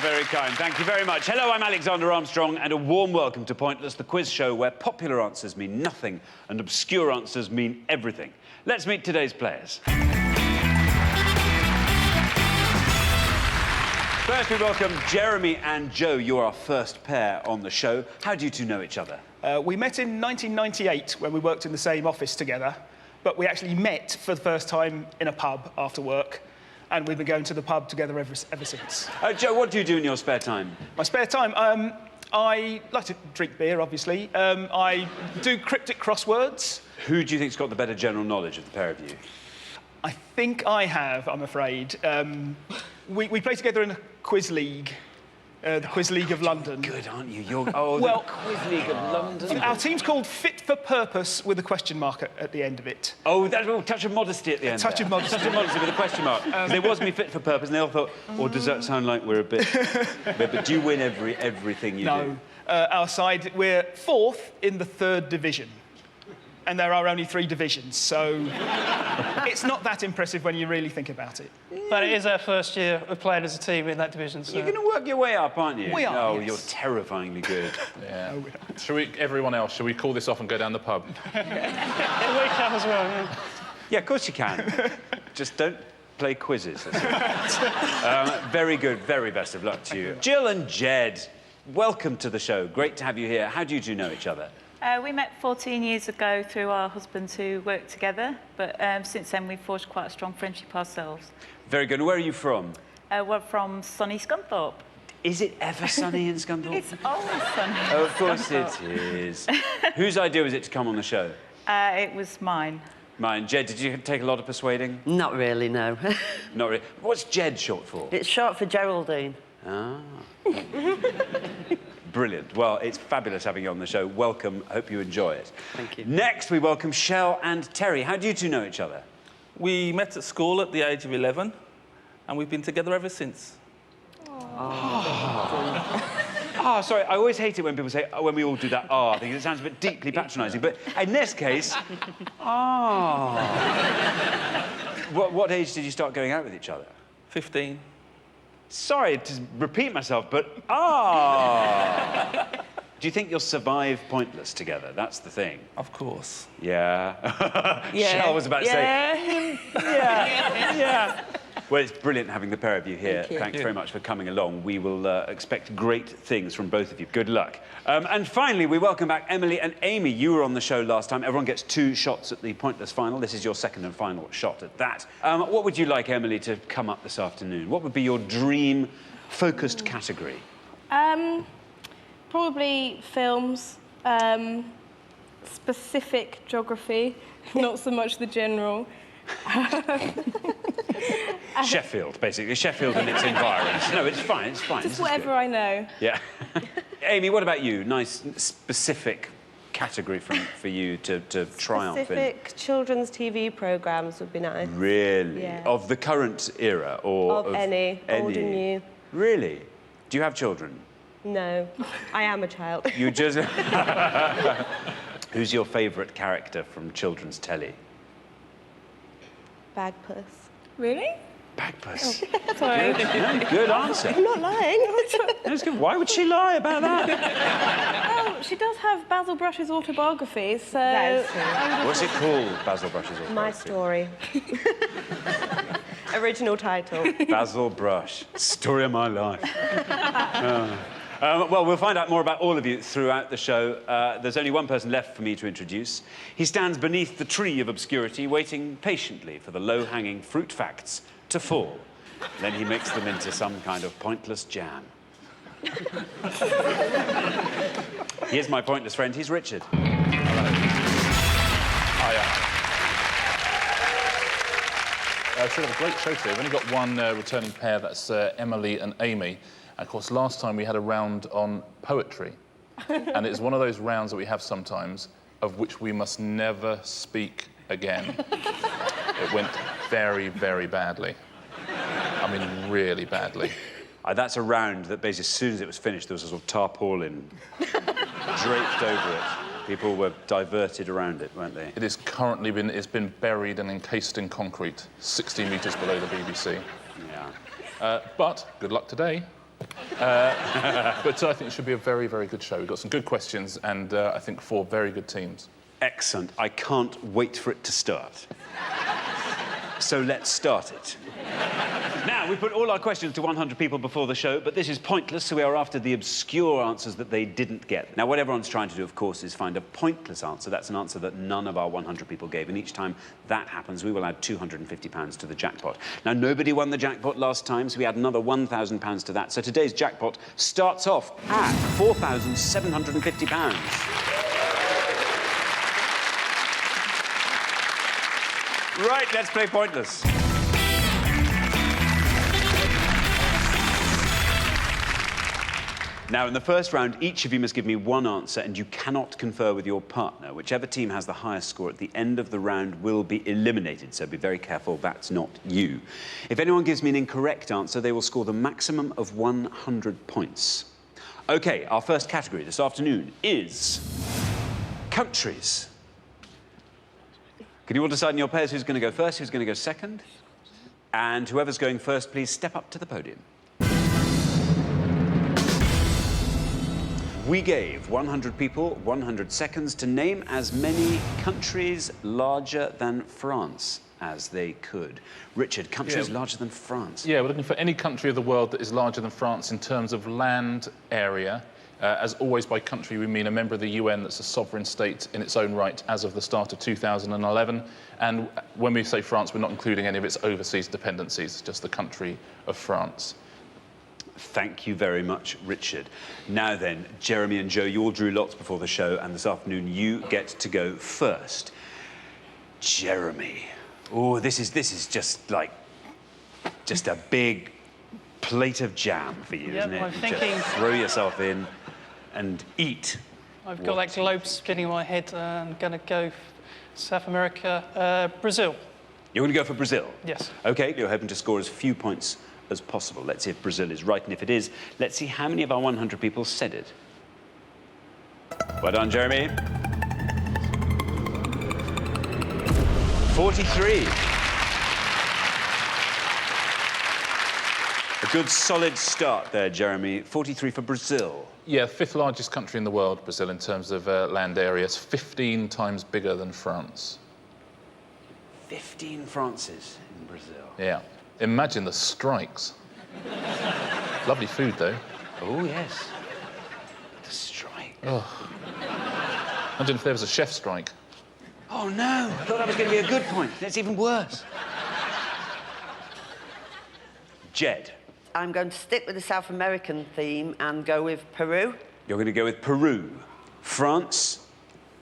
very kind. Thank you very much. Hello, I'm Alexander Armstrong, and a warm welcome to Pointless, the quiz show where popular answers mean nothing and obscure answers mean everything. Let's meet today's players. First, we welcome Jeremy and Joe. You're our first pair on the show. How do you two know each other? We met in 1998 when we worked in the same office together, but we actually met for the first time in a pub after work, and we've been going to the pub together ever since. Joe, what do you do in your spare time? My spare time? I like to drink beer, obviously. I do cryptic crosswords. Who do you think's got the better general knowledge of the pair of you? I think I have, I'm afraid. We play together in a quiz league. The Quiz League of London. Good, aren't you? The Quiz League of London. Our team's called Fit for Purpose with a question mark at the end of it. Oh, that's a touch of modesty at the end. Touch of modesty. Touch of modesty with a question mark. They was me fit for purpose, and they all thought, or does that sound like we're a bit... but do you win everything you do? No. Our side, we're 4th in the 3rd division. And there are only 3 divisions, so it's not that impressive when you really think about it. But it is our first year of playing as a team in that division, so... You're going to work your way up, aren't you? We are, Oh, yes. You're terrifyingly good. Yeah. Everyone else, shall we call this off and go down the pub? We can as well, yeah. Yeah, of course you can. Just don't play quizzes. Very good, very best of luck to you. Jill and Jed, welcome to the show. Great to have you here. How do you two know each other? We met 14 years ago through our husbands who worked together, but since then we've forged quite a strong friendship ourselves. Very good. Where are you from? We're from sunny Scunthorpe. Is it ever sunny in Scunthorpe? It's always sunny. Oh, of course it is. Whose idea was it to come on the show? It was mine. Mine. Jed, did you take a lot of persuading? Not really, no. Not really. What's Jed short for? It's short for Geraldine. Ah. Brilliant. Well, it's fabulous having you on the show. Welcome. Hope you enjoy it. Thank you. Next, we welcome Shell and Terry. How do you two know each other? We met at school at the age of 11, and we've been together ever since. Sorry, I always hate it when people say, oh, when we all do that, I think it sounds a bit deeply patronising. But in this case, What age did you start going out with each other? 15. Sorry to repeat myself, but Do you think you'll survive Pointless together? That's the thing. Of course. Yeah. Yeah. Shell was about to say... Yeah. Well, it's brilliant having the pair of you here. Thank you. Thanks very much for coming along. We will expect great things from both of you. Good luck. And finally, we welcome back Emily and Amy. You were on the show last time. Everyone gets 2 shots at the Pointless final. This is your second and final shot at that. What would you like, Emily, to come up this afternoon? What would be your dream focused category? Probably films, specific geography, not so much the general. Sheffield, basically. Sheffield and its environs. No, it's fine, it's fine. Just whatever I know. Yeah. Amy, what about you? Nice, specific category for you to triumph in. Specific children's TV programmes would be nice. Really? Yeah. Of the current era, or Of any, old and new. Really? Do you have children? No, I am a child. You just... Who's your favourite character from children's telly? Bagpuss. Really? Bagpuss. Sorry. Good answer. I'm not lying. That's good. Why would she lie about that? Oh, she does have Basil Brush's autobiography, so... That is true. What's it called, Basil Brush's autobiography? My story. Original title. Basil Brush, story of my life. Well, we'll find out more about all of you throughout the show. There's only one person left for me to introduce. He stands beneath the tree of obscurity, waiting patiently for the low-hanging fruit facts to fall. Then he makes them into some kind of pointless jam. Here's my pointless friend. He's Richard. Should have a great show today. We've only got one returning pair, that's Emily and Amy. And of course, last time we had a round on poetry. And it's one of those rounds that we have sometimes, of which we must never speak again. It went very, very badly. I mean, really badly. That's a round that basically, as soon as it was finished, there was a sort of tarpaulin draped over it. People were diverted around it, weren't they? It is currently it's been buried and encased in concrete, 60 metres below the BBC. Yeah. But good luck today. But I think it should be a very, very good show. We've got some good questions and I think 4 very good teams. Excellent. I can't wait for it to start. So let's start it. Now, we put all our questions to 100 people before the show, but this is pointless, so we are after the obscure answers that they didn't get. Now, what everyone's trying to do, of course, is find a pointless answer. That's an answer that none of our 100 people gave, and each time that happens, we will add £250 to the jackpot. Now, nobody won the jackpot last time, so we add another £1,000 to that. So today's jackpot starts off at £4,750. Right, let's play Pointless. Now, in the first round, each of you must give me one answer, and you cannot confer with your partner. Whichever team has the highest score at the end of the round will be eliminated, so be very careful that's not you. If anyone gives me an incorrect answer, they will score the maximum of 100 points. OK, our first category this afternoon is countries. Can you all decide in your pairs who's going to go first, who's going to go second? And whoever's going first, please step up to the podium. We gave 100 people 100 seconds to name as many countries larger than France as they could. Richard, countries larger than France? Yeah, we're looking for any country of the world that is larger than France in terms of land area. As always, by country, we mean a member of the UN that's a sovereign state in its own right as of the start of 2011. And when we say France, we're not including any of its overseas dependencies, just the country of France. Thank you very much, Richard. Now then, Jeremy and Joe, you all drew lots before the show, and this afternoon you get to go first. Jeremy. Oh, this is just like a big plate of jam for you, isn't it? I'm thinking... Just throw yourself in and eat. I've got that globe spinning in my head. I'm going to go South America, Brazil. You're going to go for Brazil? Yes. OK, you're hoping to score as few points as possible. Let's see if Brazil is right, and if it is, let's see how many of our 100 people said it. Well done, Jeremy. 43. A good solid start there, Jeremy. 43 for Brazil. Yeah, 5th largest country in the world, Brazil, in terms of land area. It's 15 times bigger than France. 15 Frances in Brazil. Yeah. Imagine the strikes. Lovely food, though. Oh, yes. The strike. Oh. Imagine if there was a chef strike. Oh, no. I thought that was going to be a good point. It's even worse. Jed. I'm going to stick with the South American theme and go with Peru. You're going to go with Peru. France,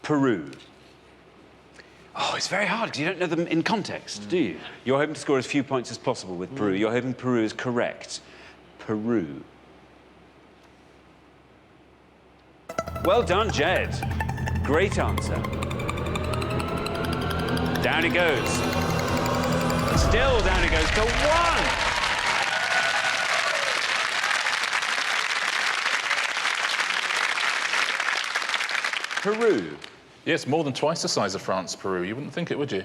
Peru. Oh, it's very hard because you don't know them in context, do you? You're hoping to score as few points as possible with Peru. You're hoping Peru is correct. Peru. Well done, Jed. Great answer. Down it goes. Still down it goes to 1. Peru. Yes, more than twice the size of France, Peru. You wouldn't think it, would you?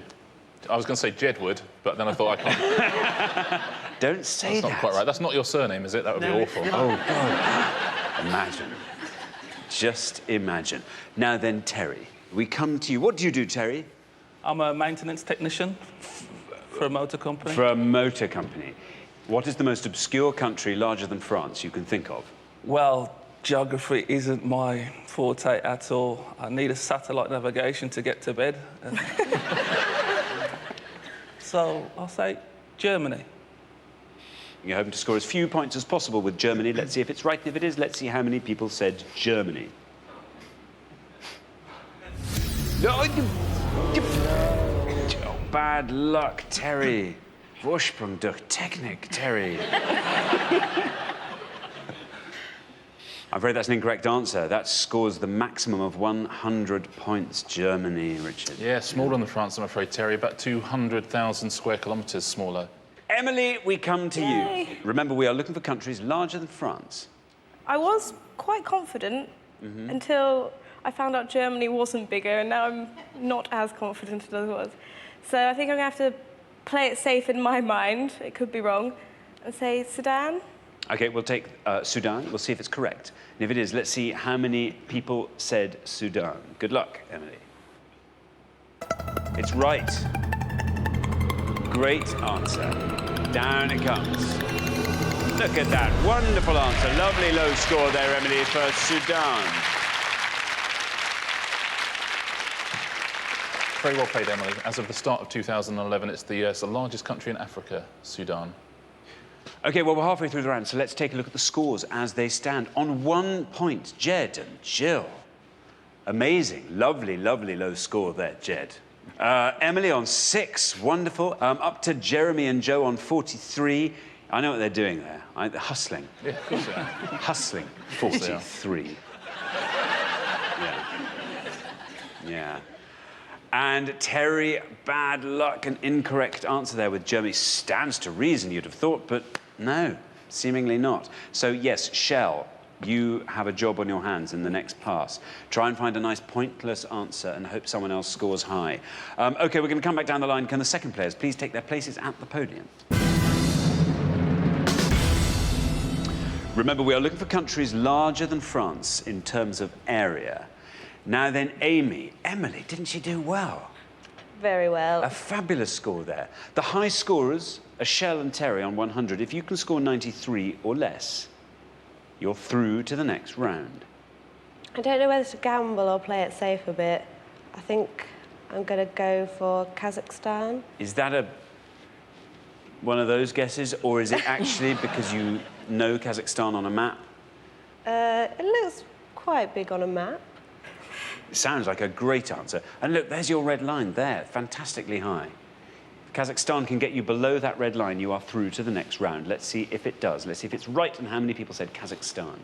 I was going to say Jed would, but then I thought I can't. Don't say that. That's not quite right. That's not your surname, is it? That would be awful. Oh, God. Imagine. Just imagine. Now then, Terry, we come to you. What do you do, Terry? I'm a maintenance technician for a motor company. For a motor company. What is the most obscure country larger than France you can think of? Well, geography isn't my forte at all. I need a satellite navigation to get to bed. So I'll say Germany. You're hoping to score as few points as possible with Germany. Let's see if it's right. If it is, let's see how many people said Germany. No, oh, bad luck, Terry. Vorsprung durch Technik, Terry. I'm afraid that's an incorrect answer. That scores the maximum of 100 points. Germany, Richard. Yeah, smaller than France, I'm afraid, Terry. About 200,000 square kilometres smaller. Emily, we come to you. Remember, we are looking for countries larger than France. I was quite confident until I found out Germany wasn't bigger, and now I'm not as confident as I was. So I think I'm going to have to play it safe in my mind, it could be wrong, and say Sudan. OK, we'll take Sudan. We'll see if it's correct. And if it is, let's see how many people said Sudan. Good luck, Emily. It's right. Great answer. Down it comes. Look at that. Wonderful answer. Lovely low score there, Emily, for Sudan. Very well played, Emily. As of the start of 2011, it's the largest country in Africa, Sudan. OK, well, we're halfway through the round, so let's take a look at the scores as they stand. On 1 point, Jed and Jill. Amazing. Lovely, lovely low score there, Jed. Emily on 6. Wonderful. Up to Jeremy and Joe on 43. I know what they're doing there. They're hustling. Yeah, of course they are. Hustling. course they are. 43. Yeah. And Terry, bad luck, an incorrect answer there with Jeremy. Stands to reason, you'd have thought, but no, seemingly not. So, yes, Shell, you have a job on your hands in the next pass. Try and find a nice pointless answer and hope someone else scores high. OK, we're going to come back down the line. Can the second players please take their places at the podium? Remember, we are looking for countries larger than France in terms of area. Now then, Amy. Emily, didn't she do well? Very well. A fabulous score there. The high scorers are Shell and Terry on 100. If you can score 93 or less, you're through to the next round. I don't know whether to gamble or play it safe a bit. I think I'm going to go for Kazakhstan. Is that one of those guesses, or is it actually because you know Kazakhstan on a map? It looks quite big on a map. It sounds like a great answer. And look, there's your red line there, fantastically high. If Kazakhstan can get you below that red line, you are through to the next round. Let's see if it does. Let's see if it's right and how many people said Kazakhstan.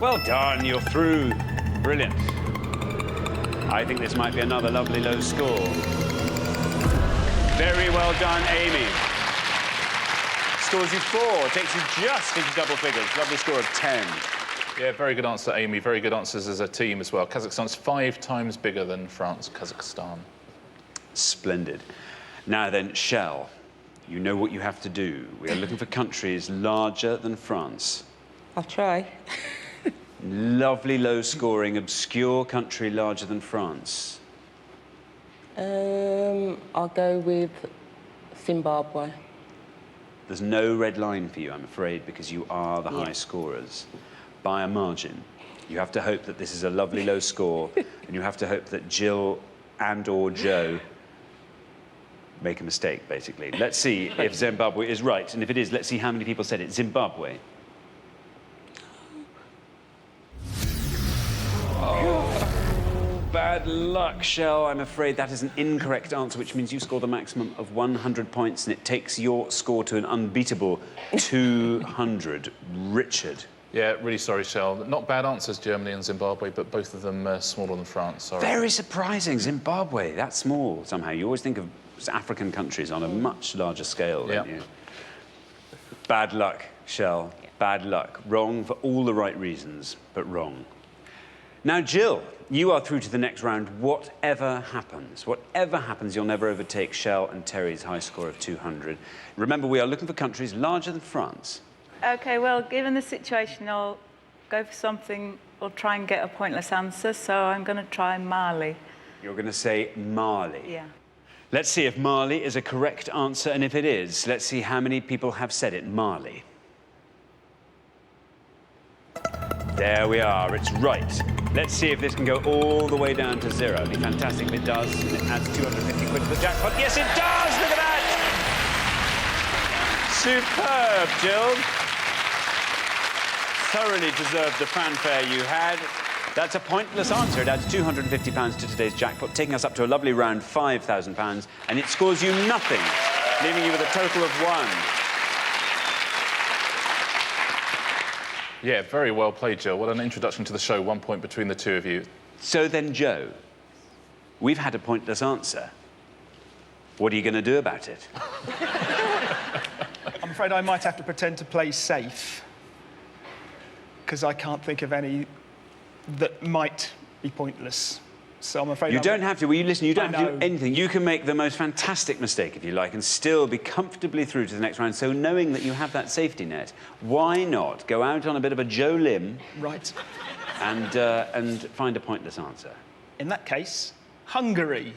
Well done, you're through. Brilliant. I think this might be another lovely low score. Very well done, Amy. Scores you 4, takes you just into double figures. Lovely score of 10. Yeah, very good answer, Amy. Very good answers as a team as well. Kazakhstan's 5 times bigger than France, Kazakhstan. Splendid. Now then, Shell, you know what you have to do. We are looking for countries larger than France. I'll try. Lovely low-scoring, obscure country larger than France. I'll go with Zimbabwe. There's no red line for you, I'm afraid, because you are the high scorers by a margin. You have to hope that this is a lovely low score, and you have to hope that Jill and/or Joe make a mistake, basically. Let's see if Zimbabwe is right, and if it is, let's see how many people said it. Zimbabwe. Bad luck, Shell. I'm afraid that is an incorrect answer, which means you scored a maximum of 100 points, and it takes your score to an unbeatable 200. Richard. Yeah, really sorry, Shell. Not bad answers, Germany and Zimbabwe, but both of them smaller than France. Sorry. Very surprising. Zimbabwe, that's small somehow. You always think of African countries on a much larger scale, don't you? Bad luck, Shell. Bad luck. Wrong for all the right reasons, but wrong. Now, Jill, you are through to the next round. Whatever happens, you'll never overtake Shell and Terry's high score of 200. Remember, we are looking for countries larger than France. OK, well, given the situation, I'll go for something or try and get a pointless answer, so I'm going to try Mali. You're going to say Mali. Yeah. Let's see if Mali is a correct answer, and if it is, let's see how many people have said it. Mali. There we are, it's right. Let's see if this can go all the way down to 0. It'd be fantastic if it does, and it adds 250 quid to the jackpot. Yes, it does! Look at that! Superb, Jill. Thoroughly deserved the fanfare you had. That's a pointless answer. It adds £250 to today's jackpot, taking us up to a lovely round £5,000, and it scores you nothing, leaving you with a total of 1. Yeah, very well played, Jill. What an introduction to the show. 1 point between the two of you. So then, Joe, we've had a pointless answer. What are you going to do about it? I'm afraid I might have to pretend to play safe, because I can't think of any that might be pointless. So I'm afraid You don't have to. Well, you listen, you don't I have to do know. anything. You can make the most fantastic mistake, if you like, and still be comfortably through to the next round. So knowing that you have that safety net, why not go out on a bit of a Joe limb Right. and find a pointless answer? In that case, Hungary.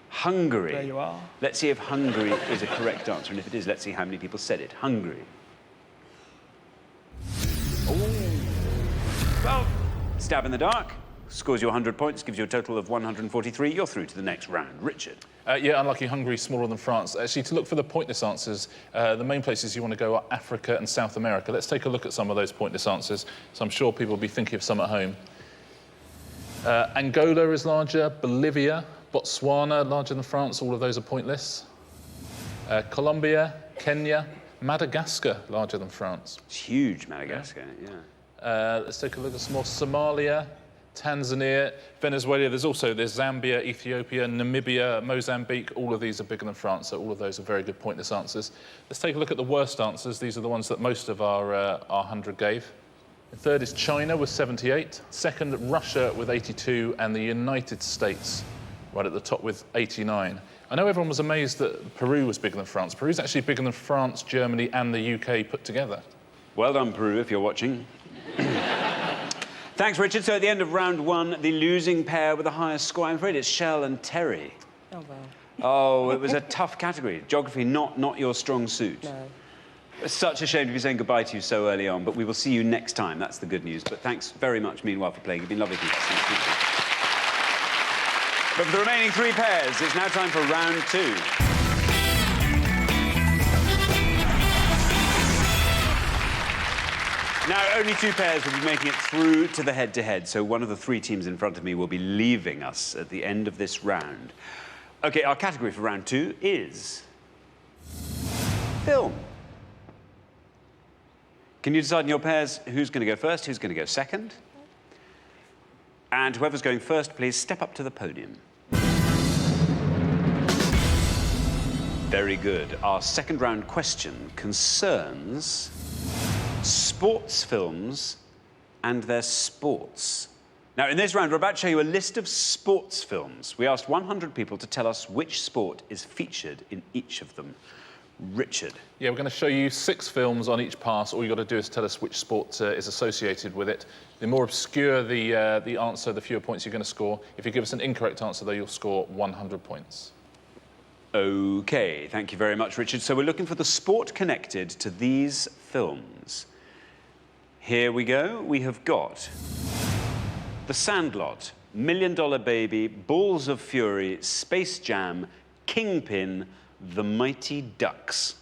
Hungary. There you are. Let's see if Hungary is a correct answer, and if it is, let's see how many people said it. Hungary. Well, stab in the dark. Scores you 100 points, gives you a total of 143. You're through to the next round. Richard. Yeah, unlucky. Hungary smaller than France. Actually, to look for the pointless answers, the main places you want to go are Africa and South America. Let's take a look at some of those pointless answers. So I'm sure people will be thinking of some at home. Angola is larger. Bolivia, Botswana, larger than France. All of those are pointless. Colombia, Kenya, Madagascar, larger than France. It's huge, Madagascar, yeah. Let's take a look at some more. Somalia, Tanzania, Venezuela. There's Zambia, Ethiopia, Namibia, Mozambique. All of these are bigger than France, so all of those are very good pointless answers. Let's take a look at the worst answers. These are the ones that most of our 100 gave. The third is China with 78. Second, Russia with 82, and the United States right at the top with 89. I know everyone was amazed that Peru was bigger than France. Peru's actually bigger than France, Germany, and the UK put together. Well done, Peru, if you're watching. Thanks, Richard. So at the end of round one, the losing pair with the highest score, I'm afraid it's Shell and Terry. Oh, well. Oh, it was a tough category. Geography, not your strong suit. No. It's such a shame to be saying goodbye to you so early on, but we will see you next time. That's the good news. But thanks very much, meanwhile, for playing. You've been lovely to see you. But for the remaining three pairs, it's now time for round two. Now, only two pairs will be making it through to the head-to-head, so one of the three teams in front of me will be leaving us at the end of this round. OK, our category for round two is film. Can you decide in your pairs who's going to go first, who's going to go second? And whoever's going first, please step up to the podium. Very good. Our second round question concerns sports films and their sports. Now, in this round, we're about to show you a list of sports films. We asked 100 people to tell us which sport is featured in each of them. Richard. Yeah, we're going to show you 6 films on each pass. All you've got to do is tell us which sport is associated with it. The more obscure the answer, the fewer points you're going to score. If you give us an incorrect answer, though, you'll score 100 points. OK, thank you very much, Richard. So we're looking for the sport connected to these films. Here we go. We have got The Sandlot, $1 Million Baby, Balls of Fury, Space Jam, Kingpin, The Mighty Ducks.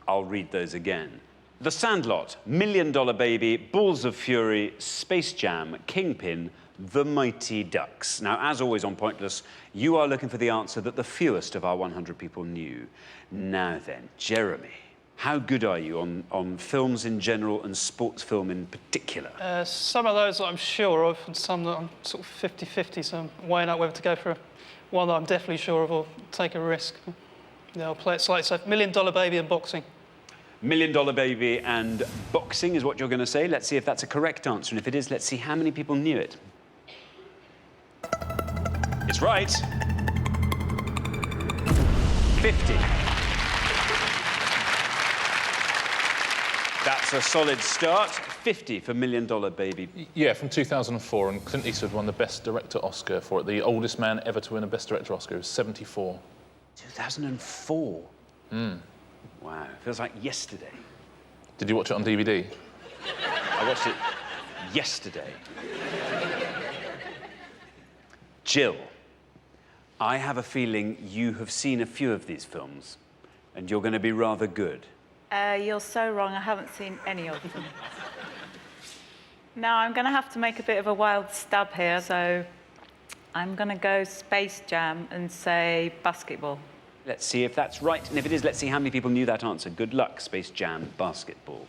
I'll read those again. The Sandlot, $1 Million Baby, Balls of Fury, Space Jam, Kingpin, The Mighty Ducks. Now, as always on Pointless, you are looking for the answer that the fewest of our 100 people knew. Now then, Jeremy, how good are you on films in general and sports film in particular? Some of those that I'm sure of, and some that I'm sort of 50-50, so I'm weighing up whether to go for one that I'm definitely sure of or take a risk. Yeah, I'll play it slightly safe. $1 Million Baby and boxing. $1 Million Baby and boxing is what you're going to say. Let's see if that's a correct answer. And if it is, let's see how many people knew it. It's right. 50. That's a solid start. 50 for $1 Million Baby. Yeah, from 2004, and Clint Eastwood won the Best Director Oscar for it. The oldest man ever to win a Best Director Oscar was 74. 2004. Wow, feels like yesterday. Did you watch it on DVD? I watched it yesterday. Jill, I have a feeling you have seen a few of these films, and you're going to be rather good. You're so wrong. I haven't seen any of them. Now, I'm going to have to make a bit of a wild stab here, so I'm going to go Space Jam and say basketball. Let's see if that's right, and if it is, let's see how many people knew that answer. Good luck, Space Jam, basketball.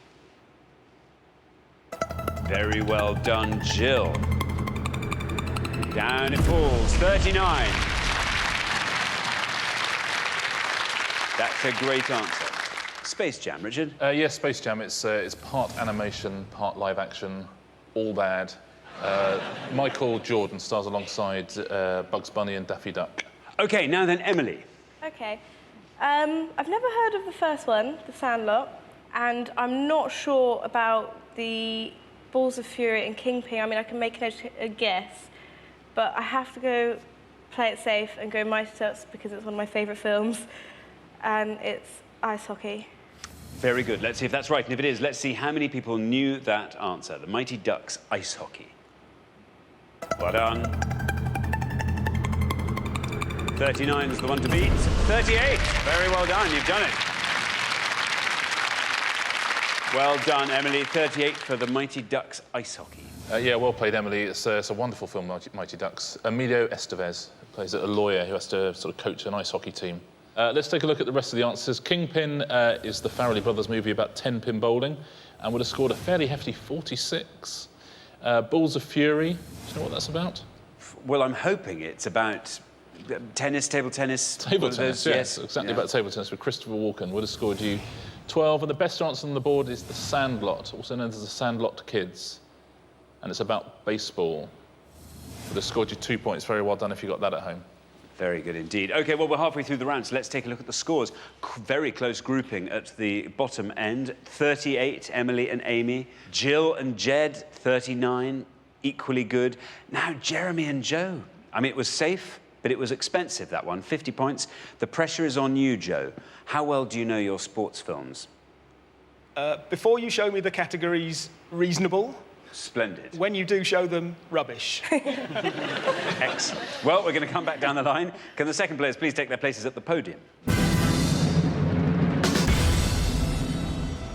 Very well done, Jill. Down it falls, 39. That's a great answer. Space Jam, Richard? Yes, Space Jam. It's part animation, part live action, all bad. Michael Jordan stars alongside Bugs Bunny and Daffy Duck. OK, now then, Emily. Okay. I've never heard of the first one, The Sandlot, and I'm not sure about the Balls of Fury and Kingpin. I mean, I can make a guess, but I have to go play it safe and go Mighty Ducks because it's one of my favourite films, and it's ice hockey. Very good. Let's see if that's right. And if it is, let's see how many people knew that answer. The Mighty Ducks ice hockey. Well done. 39 is the one to beat. 38. Very well done. You've done it. Well done, Emily. 38 for the Mighty Ducks ice hockey. Yeah, well played, Emily. It's a wonderful film, Mighty Ducks. Emilio Estevez plays a lawyer who has to sort of coach an ice hockey team. Let's take a look at the rest of the answers. Kingpin is the Farrelly Brothers movie about 10-pin bowling and would have scored a fairly hefty 46. Balls of Fury, do you know what that's about? Well, I'm hoping it's about tennis, table tennis. Table tennis, yes, exactly about table tennis with Christopher Walken. Would have scored you 12. And the best answer on the board is The Sandlot, also known as The Sandlot Kids. And it's about baseball. Would have scored you 2 points. Very well done if you got that at home. Very good indeed. OK, well, we're halfway through the round, so let's take a look at the scores. Very close grouping at the bottom end. 38, Emily and Amy. Jill and Jed, 39, equally good. Now, Jeremy and Joe. I mean, it was safe, but it was expensive, that one. 50 points. The pressure is on you, Joe. How well do you know your sports films? Before you show me the categories, reasonable. Splendid. When you do show them, rubbish. Excellent. Well, we're going to come back down the line. Can the second players please take their places at the podium?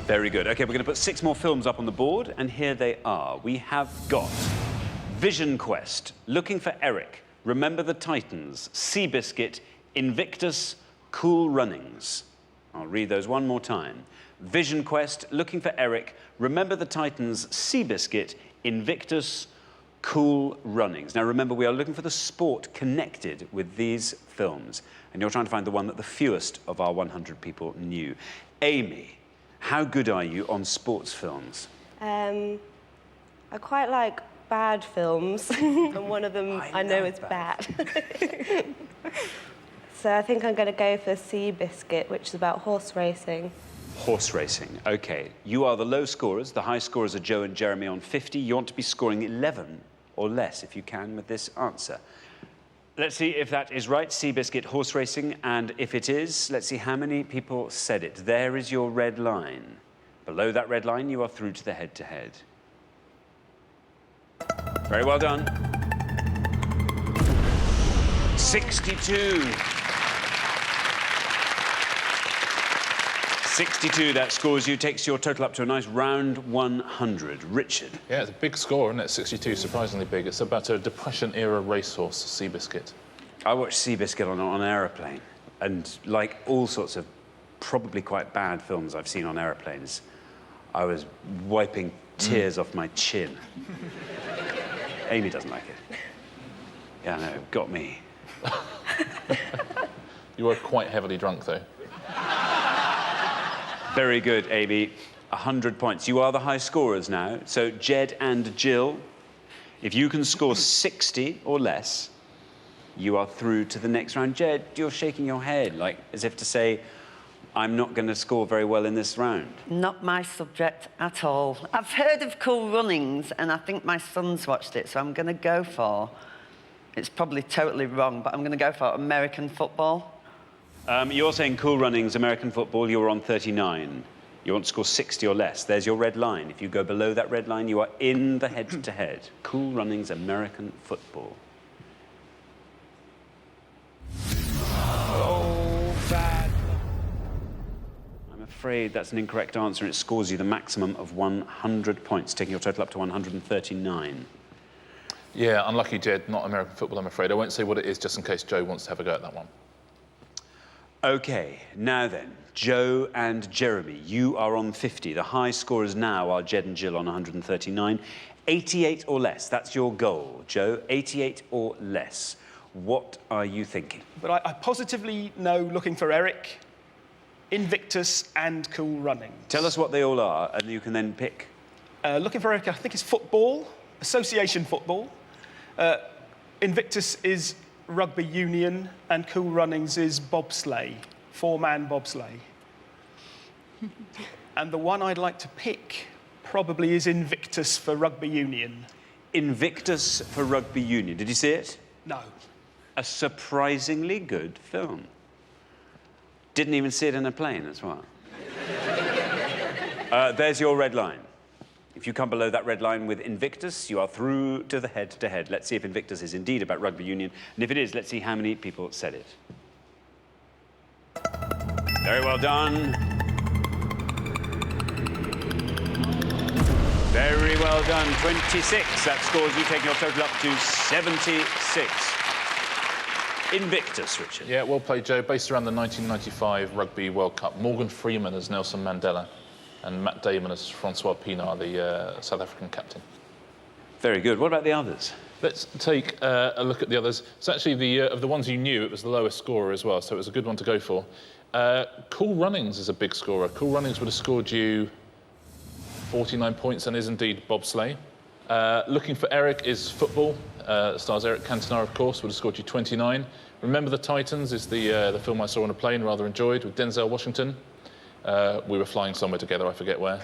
Very good. OK, we're going to put 6 more films up on the board, and here they are. We have got Vision Quest, Looking for Eric, Remember the Titans, Seabiscuit, Invictus, Cool Runnings. I'll read those one more time. Vision Quest, Looking for Eric, Remember the Titans, Seabiscuit, Invictus, Cool Runnings. Now, remember, we are looking for the sport connected with these films, and you're trying to find the one that the fewest of our 100 people knew. Amy, how good are you on sports films? I quite like bad films, and one of them I know is bad. So I think I'm going to go for Seabiscuit, which is about horse racing. Horse racing. OK. You are the low scorers. The high scorers are Joe and Jeremy on 50. You want to be scoring 11 or less, if you can, with this answer. Let's see if that is right. Seabiscuit, horse racing. And if it is, let's see how many people said it. There is your red line. Below that red line, you are through to the head-to-head. Very well done. 62. 62, that scores you, takes your total up to a nice round 100. Richard. Yeah, it's a big score, isn't it? 62, surprisingly big. It's about a Depression-era racehorse, Seabiscuit. I watched Seabiscuit on an aeroplane, and like all sorts of probably quite bad films I've seen on aeroplanes, I was wiping tears off my chin. Amy doesn't like it. Yeah, no, got me. You were quite heavily drunk, though. Very good, Amy. 100 points. You are the high scorers now. So, Jed and Jill, if you can score 60 or less, you are through to the next round. Jed, you're shaking your head, like as if to say, I'm not going to score very well in this round. Not my subject at all. I've heard of Cool Runnings, and I think my son's watched it, so I'm going to go for... It's probably totally wrong, but I'm going to go for American football. You're saying Cool Runnings, American football, you're on 39. You want to score 60 or less. There's your red line. If you go below that red line, you are in the head-to-head. Cool Runnings, American football. Oh, bad. I'm afraid that's an incorrect answer, and it scores you the maximum of 100 points, taking your total up to 139. Yeah, unlucky, Jed. Not American football, I'm afraid. I won't say what it is, just in case Joe wants to have a go at that one. OK, now then, Joe and Jeremy, you are on 50. The high scorers now are Jed and Jill on 139. 88 or less, that's your goal, Joe. 88 or less. What are you thinking? But I positively know Looking for Eric, Invictus, and Cool Runnings. Tell us what they all are, and you can then pick. Looking for Eric, I think, is football, association football. Invictus is rugby union, and Cool Runnings is bobsleigh, 4-man bobsleigh. And the one I'd like to pick probably is Invictus for rugby union. Invictus for rugby union. Did you see it? No. A surprisingly good film. Didn't even see it in a plane as well. There's your red line. If you come below that red line with Invictus, you are through to the head-to-head. Let's see if Invictus is indeed about rugby union. And if it is, let's see how many people said it. Very well done. Very well done. 26. That scores you, taking your total up to 76. Invictus, Richard. Yeah, well played, Joe. Based around the 1995 Rugby World Cup. Morgan Freeman as Nelson Mandela and Matt Damon as Francois Pienaar, the South African captain. Very good. What about the others? Let's take a look at the others. It's actually of the ones you knew, it was the lowest scorer as well, so it was a good one to go for. Cool Runnings is a big scorer. Cool Runnings would have scored you 49 points and is indeed bobsleigh. Looking for Eric is football. Stars Eric Cantona, of course, would have scored you 29. Remember the Titans is the film I saw on a plane, rather enjoyed, with Denzel Washington. We were flying somewhere together, I forget where.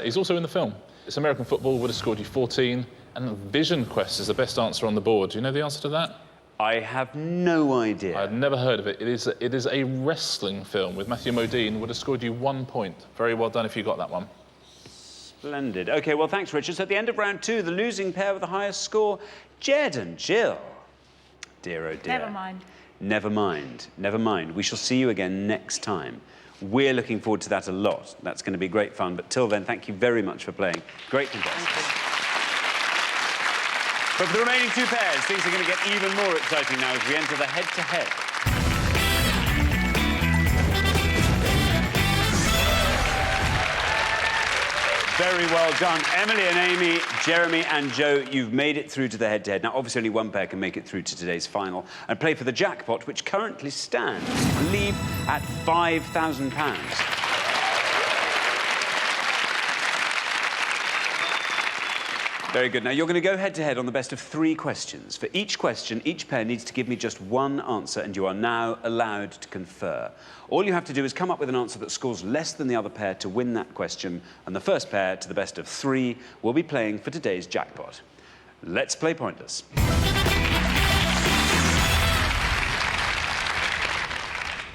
He's also in the film. It's American football, would have scored you 14. And Vision Quest is the best answer on the board. Do you know the answer to that? I have no idea. I'd never heard of it. It is a wrestling film with Matthew Modine, would have scored you 1 point. Very well done if you got that one. Splendid. OK, well, thanks, Richard. So at the end of round 2, the losing pair with the highest score, Jed and Jill. Dear, oh dear. Never mind. Never mind. Never mind. We shall see you again next time. We're looking forward to that a lot. That's going to be great fun. But till then, thank you very much for playing. Great contestants. But for the remaining 2 pairs, things are going to get even more exciting now as we enter the head-to-head. Very well done. Emily and Amy, Jeremy and Joe, you've made it through to the head-to-head. Now, obviously, only one pair can make it through to today's final and play for the jackpot, which currently stands, I believe, at £5,000. Very good. Now, you're going to go head-to-head on the best of 3 questions. For each question, each pair needs to give me just one answer, and you are now allowed to confer. All you have to do is come up with an answer that scores less than the other pair to win that question, and the first pair, to the best of 3, will be playing for today's jackpot. Let's play Pointless.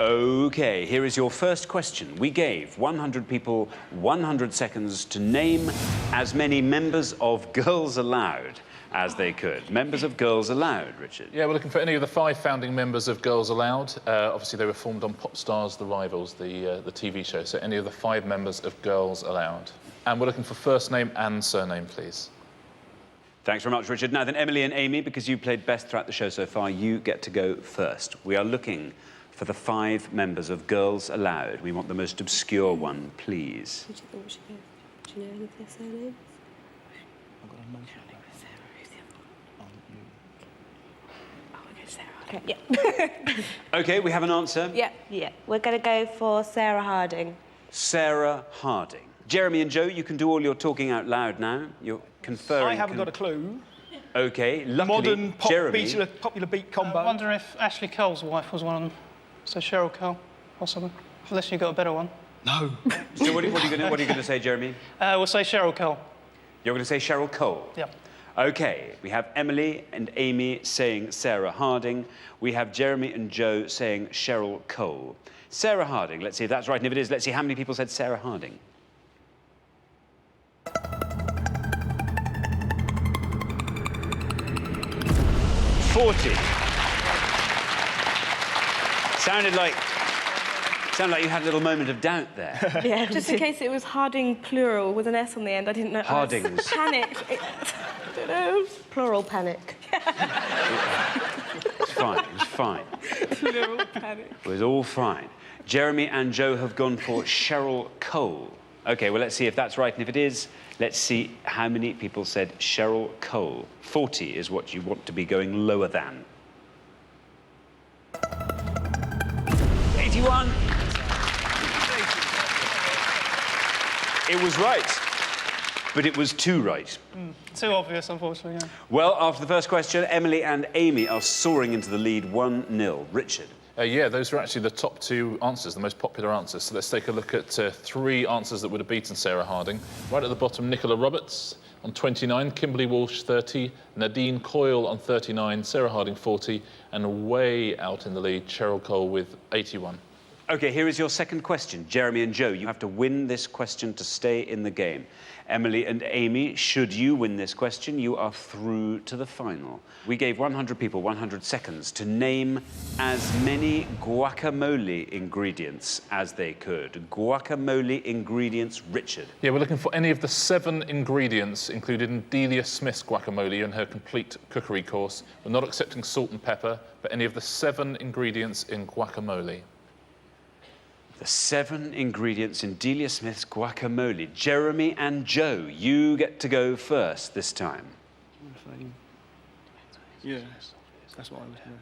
OK, here is your first question. We gave 100 people 100 seconds to name as many members of Girls Aloud as they could. Members of Girls Aloud, Richard. Yeah, we're looking for any of the 5 founding members of Girls Aloud. Obviously, they were formed on Pop Stars The Rivals, the TV show. So any of the 5 members of Girls Aloud. And we're looking for first name and surname, please. Thanks very much, Richard. Now then, Emily and Amy, because you played best throughout the show so far, you get to go first. We are looking for the 5 members of Girls Aloud. We want the most obscure one, please. Who do you think we should go? Do you know any of their surnames? I've got a monkey. Okay, yeah. OK, we have an answer. Yeah. We're going to go for Sarah Harding. Sarah Harding. Jeremy and Joe, you can do all your talking out loud now. You're conferring... I haven't got a clue. OK, luckily, Modern pop Jeremy... popular beat combo. I wonder if Ashley Cole's wife was one of them. So Cheryl Cole, possibly. Unless you've got a better one. No. So what are you going to say, Jeremy? We'll say Cheryl Cole. You're going to say Cheryl Cole? Yeah. OK, we have Emily and Amy saying Sarah Harding. We have Jeremy and Joe saying Cheryl Cole. Sarah Harding, let's see if that's right. And if it is, let's see how many people said Sarah Harding. Sounded like you had a little moment of doubt there. Yeah, just in case it was Harding plural with an S on the end. I didn't know. Hardings. Panicked. I don't know. Plural panic. It's fine, it was fine. Plural panic. It was all fine. Jeremy and Joe have gone for Cheryl Cole. OK, well, let's see if that's right. And if it is, let's see how many people said Cheryl Cole. 40 is what you want to be going lower than. 81. It was right. but it was too right. Too obvious, unfortunately, yeah. Well, after the first question, Emily and Amy are soaring into the lead 1-0. Richard. Yeah, those are actually the top two answers, the most popular answers. So let's take a look at three answers that would have beaten Sarah Harding. Right at the bottom, Nicola Roberts on 29, Kimberly Walsh 30, Nadine Coyle on 39, Sarah Harding 40, and way out in the lead, Cheryl Cole with 81. OK, here is your second question. Jeremy and Joe, you have to win this question to stay in the game. Emily and Amy, should you win this question, you are through to the final. We gave 100 people 100 seconds to name as many guacamole ingredients as they could. Guacamole ingredients, Richard. Yeah, we're looking for any of the 7 ingredients included in Delia Smith's guacamole in her complete cookery course. We're not accepting salt and pepper, but any of the 7 ingredients in guacamole. The 7 ingredients in Delia Smith's guacamole. Jeremy and Joe, you get to go first this time. Yeah, that's what I was doing.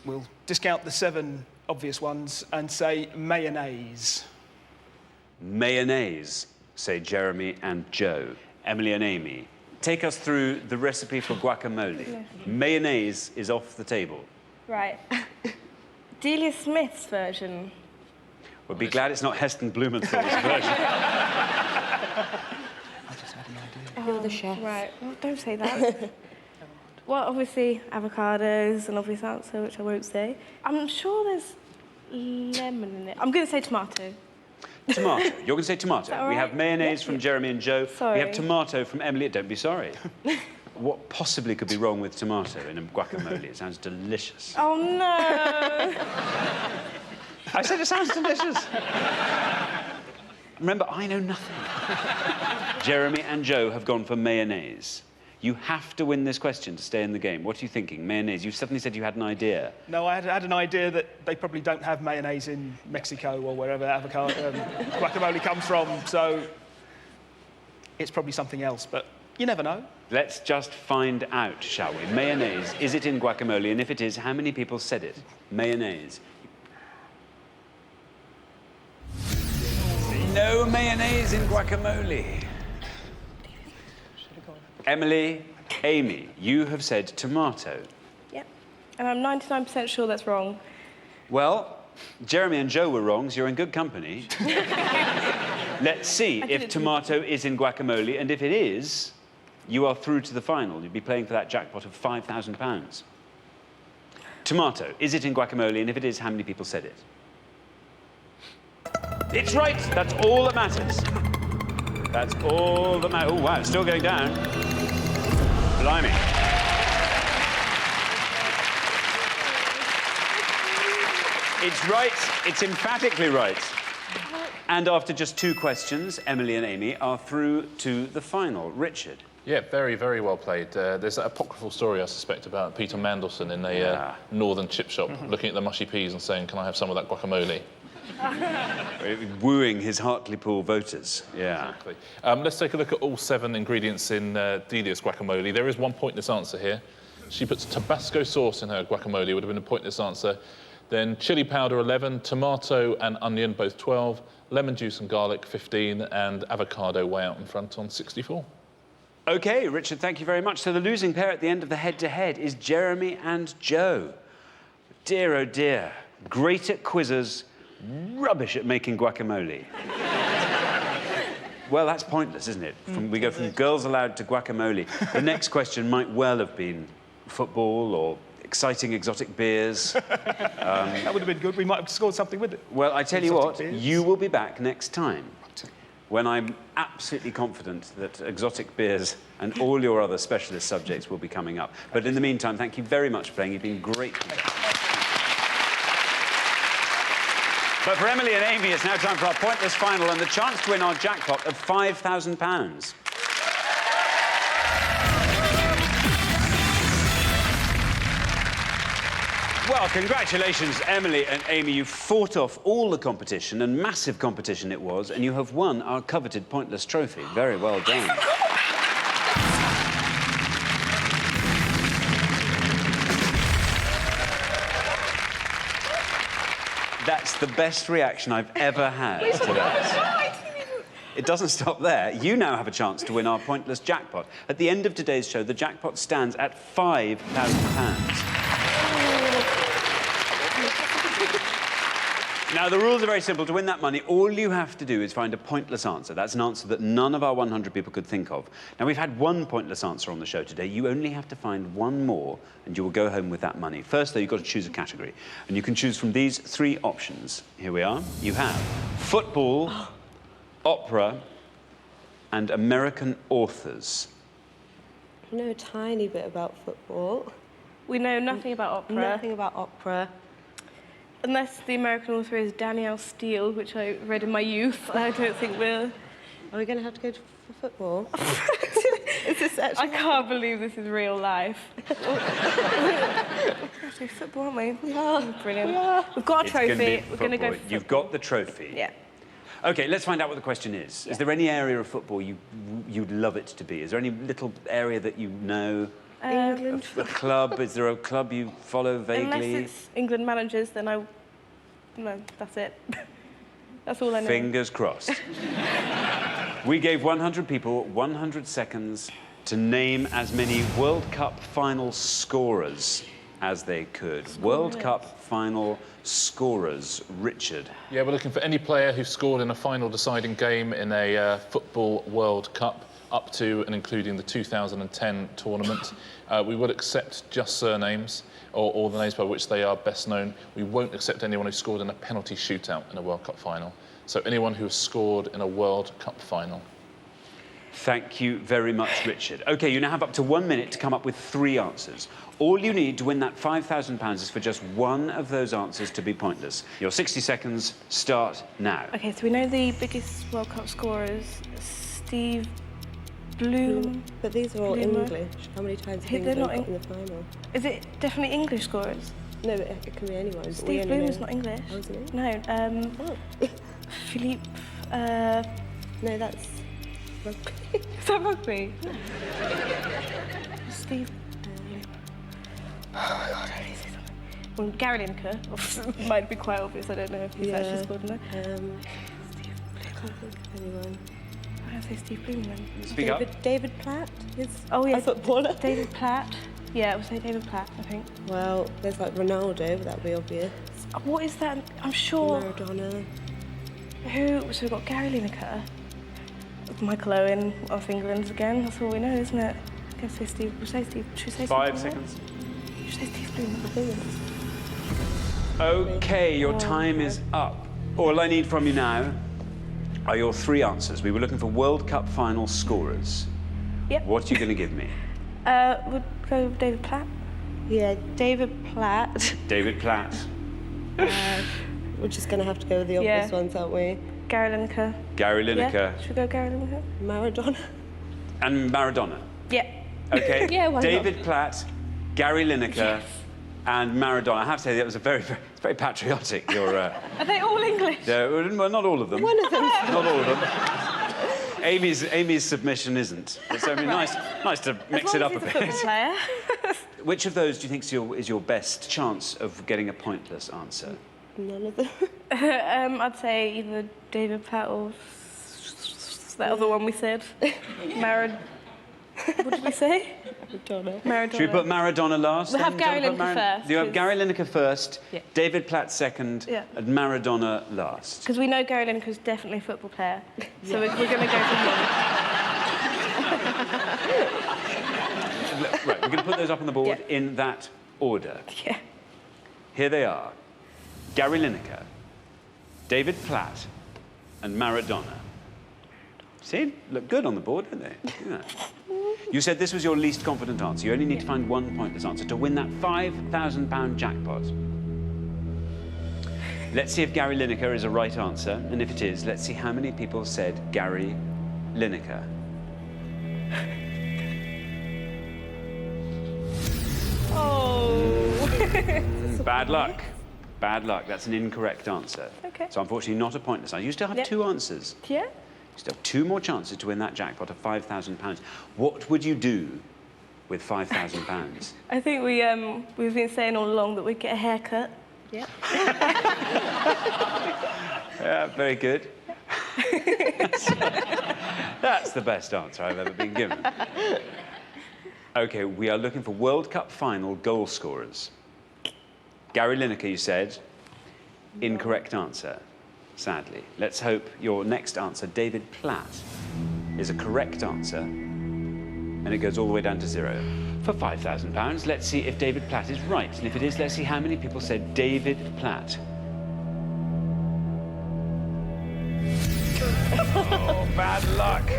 We'll discount the 7 obvious ones and say mayonnaise. Mayonnaise, say Jeremy and Joe. Emily and Amy, take us through the recipe for guacamole. Yeah. Mayonnaise is off the table. Right. Delia Smith's version. We'll be glad it's not Heston Blumenthal's version. You're the chef. Right, well, don't say that. Well, obviously, avocados, an obvious answer, which I won't say. I'm sure there's lemon in it. I'm going to say tomato. Tomato. You're going to say tomato. All We right? have mayonnaise Yeah. from Jeremy and Joe. Sorry. We have tomato from Emily. Don't be sorry. What possibly could be wrong with tomato in a guacamole? It sounds delicious. Oh, no. I said it sounds delicious. Remember, I know nothing. Jeremy and Joe have gone for mayonnaise. You have to win this question to stay in the game. What are you thinking? Mayonnaise. You suddenly said you had an idea. No, I had an idea that they probably don't have mayonnaise in Mexico or wherever avocado guacamole comes from, so it's probably something else, but you never know. Let's just find out, shall we? Mayonnaise, is it in guacamole? And if it is, how many people said it? Mayonnaise. No mayonnaise in guacamole. Emily, Amy, you have said tomato. Yep. And I'm 99% sure that's wrong. Well, Jeremy and Joe were wrong, so you're in good company. Let's see if tomato is in guacamole, and if it is, you are through to the final. You'd be playing for that jackpot of £5,000. Tomato, is it in guacamole? And if it is, how many people said it? It's right! That's all that matters. That's all that matters. Oh, wow, it's still going down. Blimey. It's right. It's emphatically right. And after just 2 questions, Emily and Amy are through to the final. Richard. Yeah, very, very well played. There's that apocryphal story, I suspect, about Peter Mandelson in a northern chip shop looking at the mushy peas and saying, can I have some of that guacamole? Wooing his Hartlepool voters. Yeah. Exactly. Let's take a look at all 7 ingredients in Delia's guacamole. There is one pointless answer here. She puts Tabasco sauce in her guacamole, would have been a pointless answer. Then chili powder, 11, tomato and onion, both 12, lemon juice and garlic, 15, and avocado way out in front on 64. OK, Richard, thank you very much. So the losing pair at the end of the head-to-head is Jeremy and Joe. Dear, oh dear. Great at quizzes, rubbish at making guacamole. Well, that's pointless, isn't it? We go from girls allowed to guacamole. The next question might well have been football or exciting exotic beers. That would have been good. We might have scored something with it. Well, I tell you Exotic what, beers. you will be back next time when I'm absolutely confident that exotic beers and all your other specialist subjects will be coming up. But in the meantime, thank you very much for playing. You've been great. But for Emily and Amy, it's now time for our pointless final and the chance to win our jackpot of £5,000. Well, congratulations, Emily and Amy. You fought off all the competition, and massive competition it was, and you have won our coveted pointless trophy. Very well done. That's the best reaction I've ever had to that. it doesn't stop there. You now have a chance to win our pointless jackpot. At the end of today's show, the jackpot stands at £5,000. Now, the rules are very simple. To win that money, all you have to do is find a pointless answer. That's an answer that none of our 100 people could think of. Now, we've had one pointless answer on the show today. You only have to find one more, and you will go home with that money. First, though, you've got to choose a category. And you can choose from these 3 options. Here we are. You have football, opera, and American authors. I know a tiny bit about football. We know nothing about opera. Nothing about opera. Unless the American author is Danielle Steele, which I read in my youth. I don't think we're... Are we going to have to go for football? Is this actually... I can't believe this is real life. Actually, football, aren't we? We are. Brilliant. We are. We've got a It's gonna trophy. be We're going to go football. for You've football. got the trophy. Yeah. OK, let's find out what the question is. Is there any area of football you'd love it to be? Is there any little area that you know? England. A club? Is there a club you follow vaguely? Unless it's England managers, then no, that's it. That's all I know. Fingers crossed. We gave 100 people 100 seconds to name as many World Cup final scorers as they could. World Cup final scorers. Richard. Yeah, we're looking for any player who scored in a final deciding game in a Football World Cup, up to and including the 2010 tournament. We would accept just surnames or the names by which they are best known. We won't accept anyone who scored in a penalty shootout in a World Cup final. So anyone who has scored in a World Cup final. Thank you very much, Richard. OK, you now have up to 1 minute to come up with 3 answers. All you need to win that £5,000 is for just one of those answers to be pointless. Your 60 seconds start now. OK, so we know the biggest World Cup scorers, Steve Bloom. But these are all Bloomer. English. How many times have They're England not got in the final? Is it definitely English scorers? No, but it can be anyone. but we Steve only Bloom is know- not English. Oh, isn't it? No, Philippe... No, that's rugby. Is that rugby? Steve... Oh, God, I need to say something. Well, Gary Lineker might be quite obvious. I don't know if he's actually scored in it. Steve Bloom. Anyone. Why don't I say Steve Bloom then? Speak up. David Platt is Oh, yeah. a footballer. David Platt. Yeah, I would say David Platt, I think. Well, there's like Ronaldo, but that would be obvious. What is that? I'm sure... Maradona. Who? So we've got Gary Lineker. Michael Owen of England again. That's all we know, isn't it? I guess say Steve. We'll say Steve. Should we say 5 Steve seconds. Should we say Steve Bloom? OK, your time is up. All I need from you now are your 3 answers. We were looking for World Cup final scorers. Yep. What are you going to give me? We'll go with David Platt. Yeah, David Platt. David Platt. We're just going to have to go with the obvious Yeah. ones, aren't we? Gary Lineker. Gary Lineker. Yeah? Should we go Gary Lineker? Maradona. And Maradona. Yeah. OK. Yeah, why not? David Platt, Gary Lineker, and Maradona. I have to say, that was it's very patriotic. Your, Are they all English? well, not all of them. One of them. Not all of them. Amy's submission isn't. It's nice to mix it up a As long as he's bit. football player. Which of those do you think is your best chance of getting a pointless answer? None of them. I'd say either David Platt or that other one we said. What did we say? Maradona. Should we put Maradona last? We'll have then? Gary Shall we put Lineker first, You have 'cause- Gary Lineker first, Yeah. David Platt second, Yeah. and Maradona last. Because we know Gary Lineker's definitely a football player. So we're going to go for him. Right, we're going to put those up on the board Yeah. in that order. Yeah. Here they are. Gary Lineker, David Platt, and Maradona. See? Look good on the board, don't they? Yeah. You said this was your least confident answer. You only need to find one pointless answer to win that £5,000 jackpot. Let's see if Gary Lineker is a right answer. And if it is, let's see how many people said Gary Lineker. Oh. Bad luck. Bad luck. That's an incorrect answer. Okay. So unfortunately not a pointless answer. You still have Yep. 2 answers. Yeah? You still have 2 more chances to win that jackpot of £5,000. What would you do with £5,000? I think we've been saying all along that we'd get a haircut. Yeah. Yeah, very good. That's the best answer I've ever been given. OK, we are looking for World Cup final goal scorers. Gary Lineker, you said. Incorrect answer, sadly. Let's hope your next answer, David Platt, is a correct answer. And it goes all the way down to 0. For £5,000, let's see if David Platt is right. And if it is, let's see how many people said David Platt. Oh, bad luck.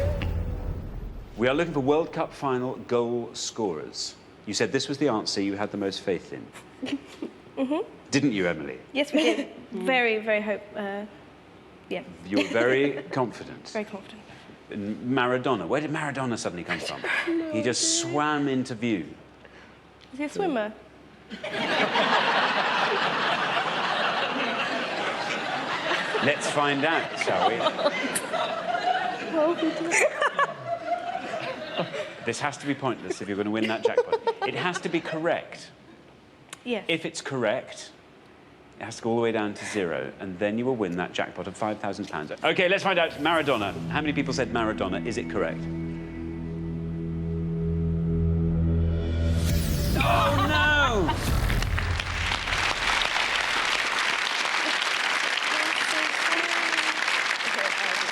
We are looking for World Cup final goal scorers. You said this was the answer you had the most faith in. Didn't you, Emily? Yes, we did. Very, very yeah. You were very confident. Very confident. And Maradona, where did Maradona suddenly come from? He just swam into view. Is he a swimmer? Let's find out, shall we? This has to be pointless if you're going to win that jackpot. It has to be correct. Yes. If it's correct, it has to go all the way down to 0, and then you will win that jackpot of £5,000. OK, let's find out. Maradona. How many people said Maradona? Is it correct? Oh, no!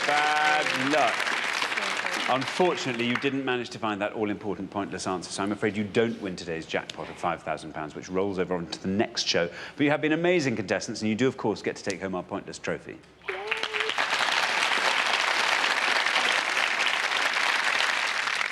Bad luck. Unfortunately, you didn't manage to find that all-important pointless answer, so I'm afraid you don't win today's jackpot of £5,000, which rolls over onto the next show. But you have been amazing contestants, and you do, of course, get to take home our pointless trophy.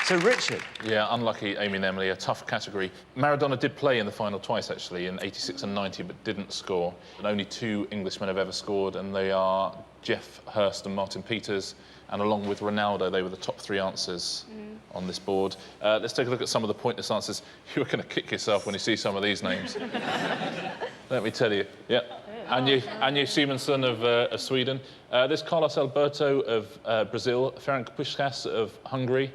So, Richard. Yeah, unlucky, Amy and Emily, a tough category. Maradona did play in the final twice, actually, in 86 and 90, but didn't score. And only 2 Englishmen have ever scored, and they are Geoff Hurst and Martin Peters. And along with Ronaldo, they were the top 3 answers on this board. Let's take a look at some of the pointless answers. You're going to kick yourself when you see some of these names. Let me tell you. Yeah. Anu Simonsen of Sweden. There's Carlos Alberto of Brazil. Ferenc Puskás of Hungary.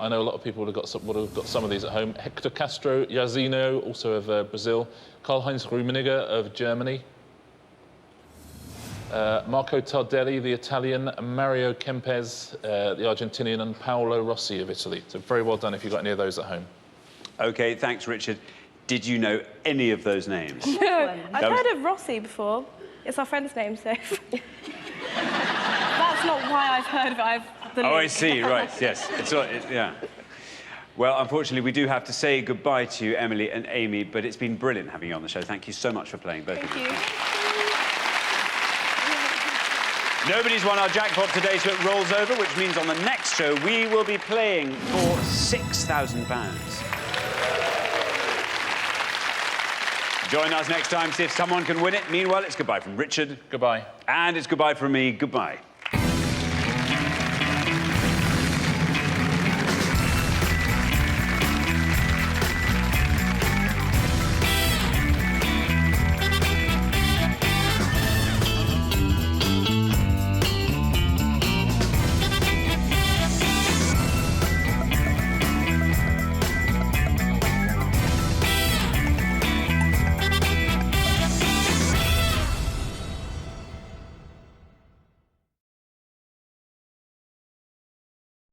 I know a lot of people would have got some of these at home. Hector Castro Yazino, also of Brazil. Karl-Heinz Rummenigge of Germany. Marco Tardelli, the Italian. Mario Kempes, the Argentinian. And Paolo Rossi of Italy. So very well done if you got any of those at home. OK, thanks, Richard. Did you know any of those names? No, I've heard of Rossi before. It's our friend's name, so... That's not why I've heard of it. Oh, I see, right, yes. Yeah. Well, unfortunately, we do have to say goodbye to you, Emily and Amy, but it's been brilliant having you on the show. Thank you so much for playing, both of you. Thank you. Nobody's won our jackpot today, so it rolls over, which means on the next show, we will be playing for £6,000. Join us next time, see if someone can win it. Meanwhile, it's goodbye from Richard. Goodbye. And it's goodbye from me. Goodbye.